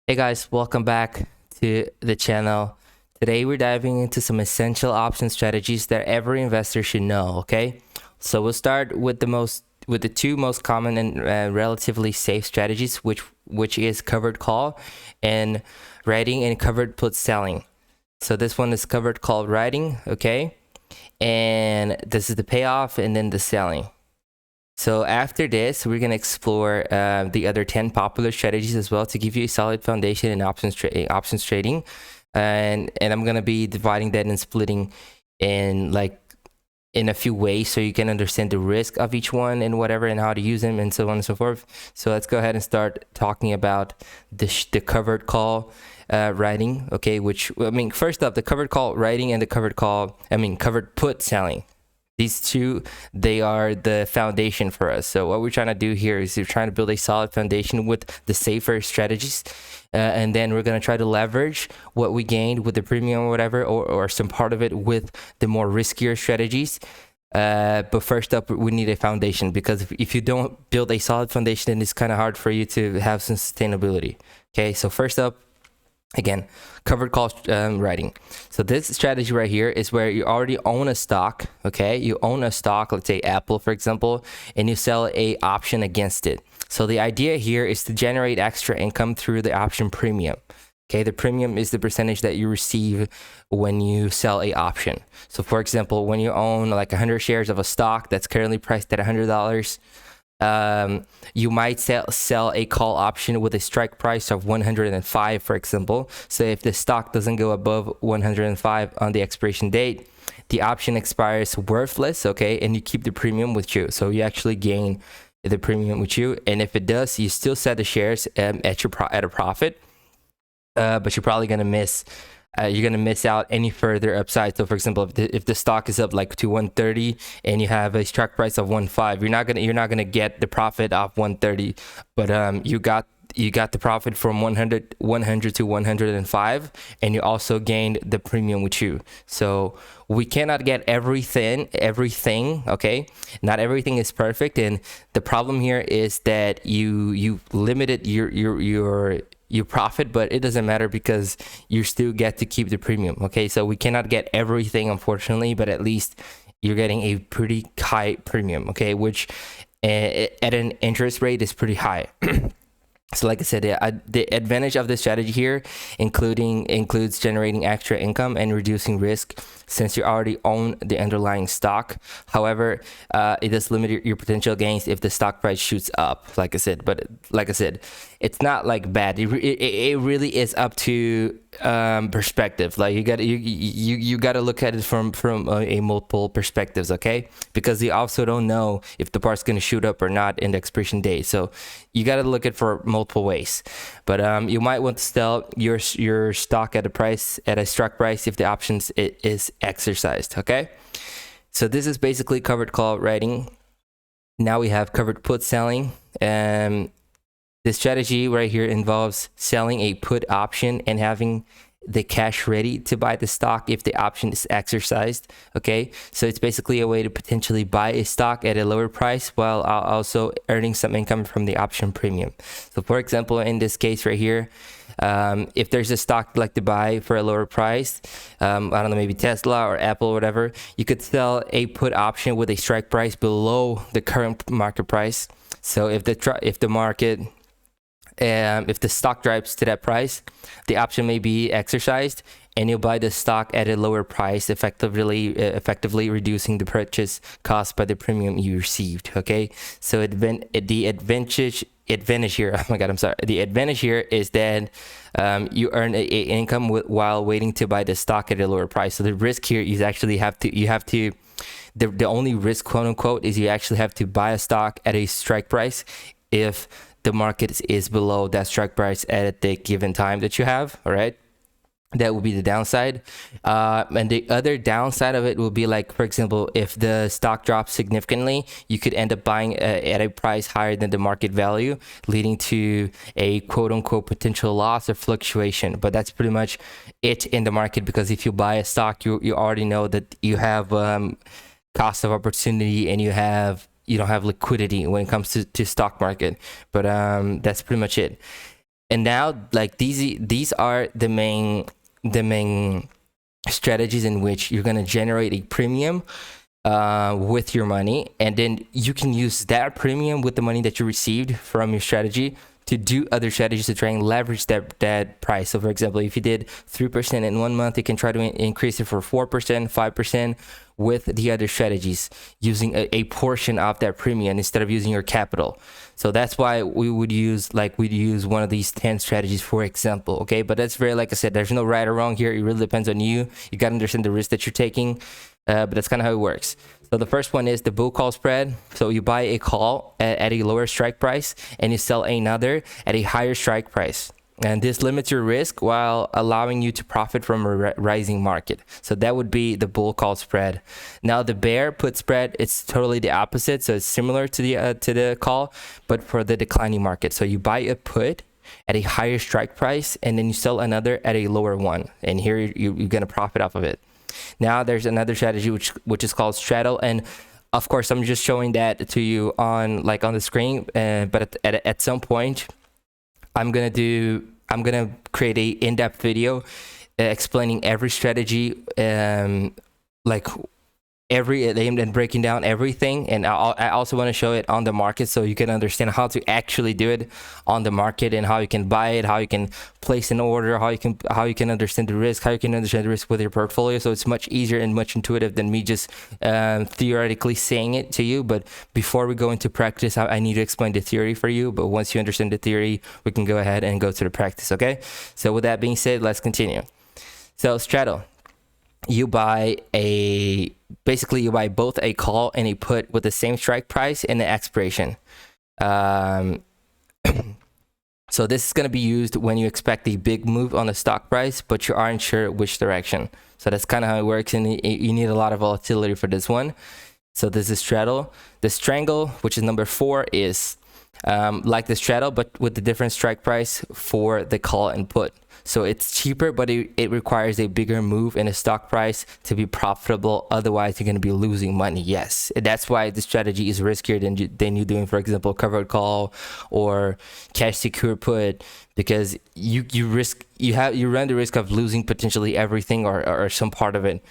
Hey guys, welcome back to the channel. Today we're diving into some essential option strategies that every investor should know, okay? So we'll start with the two most common and relatively safe strategies, which is covered call and writing, and covered put selling. So this one is covered call writing, okay? And this is the payoff and then the selling. So after this, we're gonna explore the other 10 popular strategies as well to give you a solid foundation in options trading, and I'm gonna be dividing that and splitting in a few ways so you can understand the risk of each one and whatever and how to use them and so on and so forth. So let's go ahead and start talking about the covered call writing. Okay, first up, the covered call writing and the covered put selling. These two, they are the foundation for us. So what we're trying to do here is we're trying to build a solid foundation with the safer strategies, and then we're going to try to leverage what we gained with the premium or whatever, or some part of it with the more riskier strategies. But first up, we need a foundation, because if you don't build a solid foundation, then it's kind of hard for you to have some sustainability. Okay, so first up, again, covered call writing. So this strategy right here is where you already own a stock. Okay, you own a stock, let's say Apple for example, and you sell a option against it. So the idea here is to generate extra income through the option premium. Okay, the premium is the percentage that you receive when you sell a option. So for example, when you own like 100 shares of a stock that's currently priced at $100, you might sell a call option with a strike price of 105, for example. So if the stock doesn't go above 105 on the expiration date, the option expires worthless, okay, and you keep the premium with you. So you actually gain the premium with you, and if it does, you still sell the shares at a profit, but you're probably gonna miss. You're gonna miss out any further upside. So, for example, if the stock is up like to 130 and you have a strike price of 1.5, you're not gonna get the profit off 130, but you got the profit from 100 to 105, and you also gained the premium with you. So we cannot get everything, okay? Not everything is perfect, and the problem here is that you limited your profit, but it doesn't matter because you still get to keep the premium. Okay, so we cannot get everything, unfortunately, but at least you're getting a pretty high premium, okay, which at an interest rate is pretty high. So like I said, the advantage of this strategy here includes generating extra income and reducing risk, since you already own the underlying stock. However, it does limit your potential gains if the stock price shoots up, like I said. But like I said, it's not like bad. It really is up to perspective. Like you got to look at it from a multiple perspectives, okay? Because you also don't know if the part's going to shoot up or not in the expiration date. So you got to look at it for multiple ways. But you might want to sell your stock at a strike price if the options is exercised, okay? So this is basically covered call writing. Now we have covered put selling. This strategy right here involves selling a put option and having the cash ready to buy the stock if the option is exercised. Okay, so it's basically a way to potentially buy a stock at a lower price while also earning some income from the option premium. So for example, in this case right here, if there's a stock you'd like to buy for a lower price, I don't know, maybe Tesla or Apple or whatever, you could sell a put option with a strike price below the current market price. So if the stock drops to that price, the option may be exercised, and you'll buy the stock at a lower price, effectively reducing the purchase cost by the premium you received. Okay, so the advantage here. Oh my God, I'm sorry. The advantage here is that you earn a income while waiting to buy the stock at a lower price. So the risk here is actually the only risk, quote unquote, is you actually have to buy a stock at a strike price if the market is below that strike price at the given time that you have. All right, that would be the downside. And the other downside of it will be, like, for example, if the stock drops significantly, you could end up buying at a price higher than the market value, leading to a quote unquote potential loss or fluctuation. But that's pretty much it in the market, because if you buy a stock, you already know that you have cost of opportunity, and you don't have liquidity when it comes to stock market. But that's pretty much it. And now, like, these are the main strategies in which you're going to generate a premium with your money, and then you can use that premium with the money that you received from your strategy to do other strategies to try and leverage that price. So for example, if you did 3% in 1 month, you can try to increase it for 4%, 5% with the other strategies, using a portion of that premium instead of using your capital. So that's why we'd use one of these 10 strategies, for example. Okay, but that's very, like I said, there's no right or wrong here. It really depends on you. You got to understand the risk that you're taking, but that's kind of how it works. So the first one is the bull call spread. So you buy a call at a lower strike price and you sell another at a higher strike price. And this limits your risk while allowing you to profit from a rising market. So that would be the bull call spread. Now the bear put spread, it's totally the opposite. So it's similar to the call, but for the declining market. So you buy a put at a higher strike price and then you sell another at a lower one. And here you're going to profit off of it. Now there's another strategy which is called straddle, and of course I'm just showing that to you on the screen. But at some point, I'm gonna create a in-depth video explaining every strategy, and breaking down everything. And I also want to show it on the market so you can understand how to actually do it on the market, and how you can buy it, how you can place an order, how you can understand the risk, how you can understand the risk with your portfolio. So it's much easier and much intuitive than me just theoretically saying it to you. But before we go into practice, I need to explain the theory for you. But once you understand the theory, we can go ahead and go to the practice. Okay, so with that being said, let's continue. So straddle, you buy both a call and a put with the same strike price and the expiration. So this is going to be used when you expect a big move on the stock price, but you aren't sure which direction. So that's kind of how it works, and you need a lot of volatility for this one. So this is straddle. The strangle, which is number 4, is like the straddle, but with the different strike price for the call and put. So it's cheaper, but it requires a bigger move in a stock price to be profitable. Otherwise, you're going to be losing money. Yes, that's why the strategy is riskier than you doing, for example, covered call or cash secure put, because you run the risk of losing potentially everything or some part of it,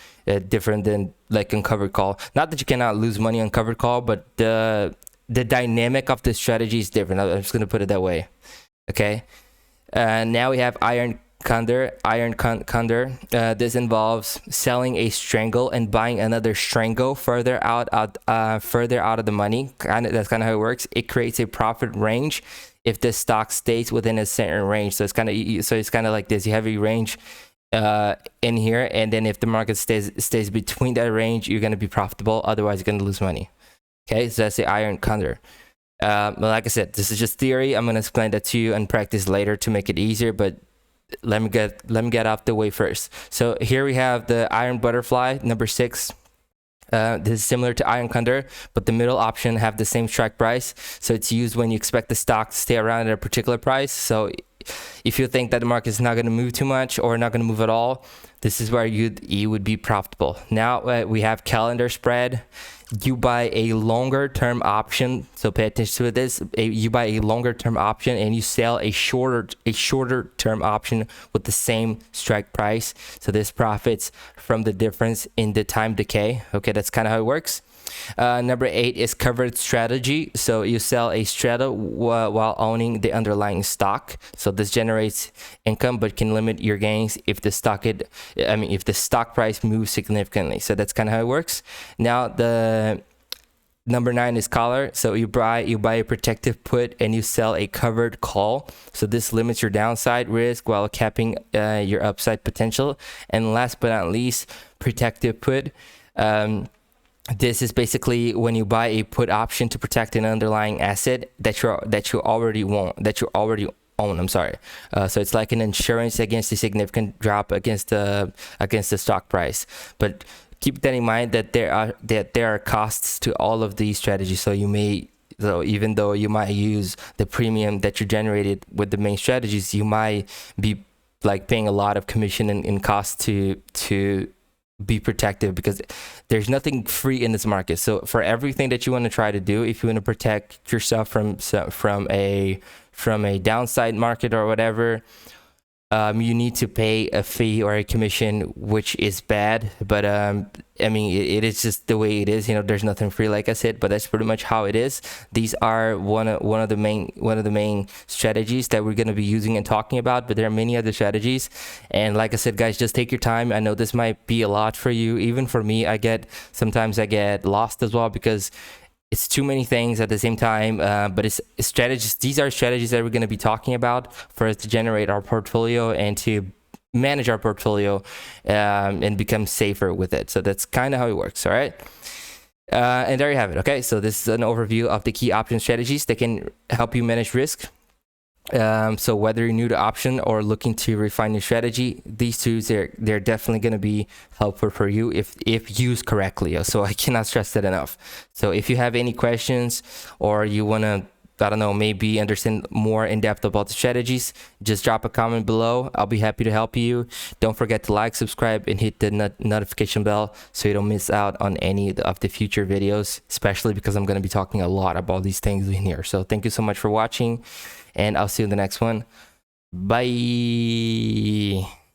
different than like on covered call. Not that you cannot lose money on covered call, but the dynamic of the strategy is different. I'm just going to put it that way. Okay. Now we have iron condor. This involves selling a strangle and buying another strangle further out of the money. That's kind of how it works. It creates a profit range if the stock stays within a certain range. So it's kind of like this. You have a range in here, and then if the market stays between that range, you're going to be profitable. Otherwise, you're going to lose money. Okay, so that's the iron condor. But like I said, this is just theory. I'm going to explain that to you and practice later to make it easier, but let me get out the way first. So here we have the iron butterfly, number 6. This is similar to iron condor, but the middle option have the same strike price. So it's used when you expect the stock to stay around at a particular price. So if you think that the market is not going to move too much or not going to move at all, this is where you would be profitable. Now we have calendar spread. You buy a longer term option. So pay attention to this. You buy a longer term option and you sell a shorter term option with the same strike price. So this profits from the difference in the time decay. Okay, that's kind of how it works. Number 8 is covered strategy. So you sell a straddle while owning the underlying stock. So this generates income but can limit your gains if the stock price moves significantly. So that's kind of how it works. Now the number 9 is collar. So you buy a protective put and you sell a covered call. So this limits your downside risk while capping your upside potential. And last but not least, protective put. This is basically when you buy a put option to protect an underlying asset that you already own. I'm sorry. So it's like an insurance against a significant drop against the stock price. But keep that in mind that there are costs to all of these strategies. So even though you might use the premium that you generated with the main strategies, you might be like paying a lot of commission and costs to be protective, because there's nothing free in this market. So for everything that you want to try to do, if you want to protect yourself from a downside market or whatever, you need to pay a fee or a commission, which is bad. But I mean, it is just the way it is. You know, there's nothing free, like I said. But that's pretty much how it is. These are one of the main strategies that we're going to be using and talking about. But there are many other strategies. And like I said, guys, just take your time. I know this might be a lot for you. Even for me, sometimes I get lost as well, because it's too many things at the same time. But it's strategies. These are strategies that we're going to be talking about for us to generate our portfolio and to manage our portfolio and become safer with it. So that's kind of how it works. All right. And there you have it. Okay. So this is an overview of the key option strategies that can help you manage risk. So whether you're new to option or looking to refine your strategy, these tools, they're definitely going to be helpful for you if used correctly. So I cannot stress that enough. So if you have any questions, or you want to, I don't know, maybe understand more in depth about the strategies, just drop a comment below. I'll be happy to help you. Don't forget to like, subscribe, and hit the notification bell so you don't miss out on any of the future videos, especially because I'm going to be talking a lot about these things in here. So thank you so much for watching, and I'll see you in the next one. Bye.